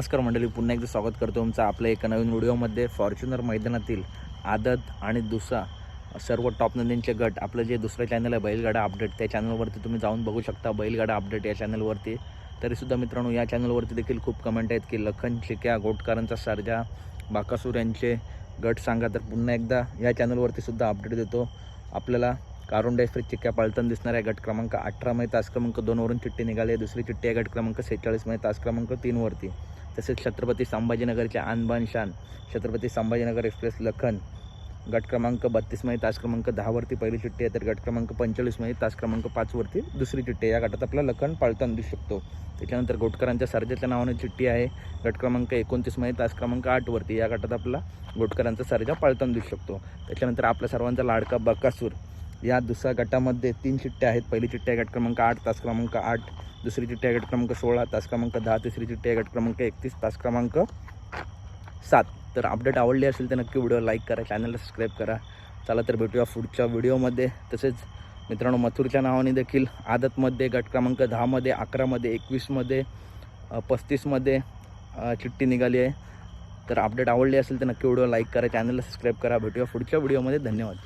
नमस्कार मंडळी, पुन्हा एकदा स्वागत करतो तुमचं आपल्या एका नवीन व्हिडिओमध्ये. फॉर्च्युनर मैदानातील आदत आणि दुसा सर्व टॉप नंदींचे गट आपलं जे दुसरं चॅनल आहे बैलगाडा अपडेट, त्या चॅनलवरती तुम्ही जाऊन बघू शकता. बैलगाडा अपडेट या चॅनलवरती. तरीसुद्धा मित्रांनो, या चॅनलवरती देखील खूप कमेंट आहेत की लखन चिक्या गोटकरांचा सर्जा बाकासूर यांचे गट सांगा. तर पुन्हा एकदा या चॅनलवरती सुद्धा अपडेट देतो. आपल्याला कारुंडे फ्री चिक्या पळताना दिसणार आहे. गट क्रमांक 18 मध्ये तास क्रमांक 2 वरून चिठ्ठी निघाली आहे. दुसरी चिठ्ठी आहे गट क्रमांक 46 मध्ये तास क्रमांक 3 वरती. तसेच छत्रपती संभाजीनगरचे आनबान शान छत्रपती संभाजीनगर एक्सप्रेस लखन गट क्रमांक 32 मध्ये तास क्रमांक 10 वरती पहिली चिठ्ठी आहे. तर गट क्रमांक 45 मध्ये तास क्रमांक 5 वरती दुसरी चिठ्ठी आहे. या गटात आपला लखन पळताना दिसू शकतो. त्याच्यानंतर गोटकरांच्या सर्जाच्या नावाने चिठ्ठी आहे. गट क्रमांक 29 मध्ये तास क्रमांक 8 वरती. या गटात आपला गोटकरांचा सर्जा पळताना दिसू शकतो. त्याच्यानंतर आपल्या सर्वांचा लाडका बकासूर या दुसऱ्या गटामध्ये 3 चिठ्ठ्या आहेत. पहिली चिठ्ठी आहे गट क्रमांक 8 तास क्रमांक 8, दुसरी चिठ्ठी आहे गट क्रमांक 16 तास क्रमांक 10, तिसरी चिठ्ठी आहे गट क्रमांक 31 तास क्रमांक 7. तर अपडेट आवडली असेल तर नक्की व्हिडिओ लाईक करा, चॅनलला सबस्क्राईब करा. चला तर भेटूया पुढच्या व्हिडिओमध्ये. तसेच मित्रांनो, मथुरच्या नावाने देखील आदतमध्ये गट क्रमांक 10 मध्ये, 11 मध्ये, 21 मध्ये, 35 मध्ये चिठ्ठी निघाली आहे. तर अपडेट आवडली असेल तर नक्की व्हिडिओ लाईक करा, चॅनलला सबस्क्राईब करा. भेटूया पुढच्या व्हिडिओमध्ये. धन्यवाद.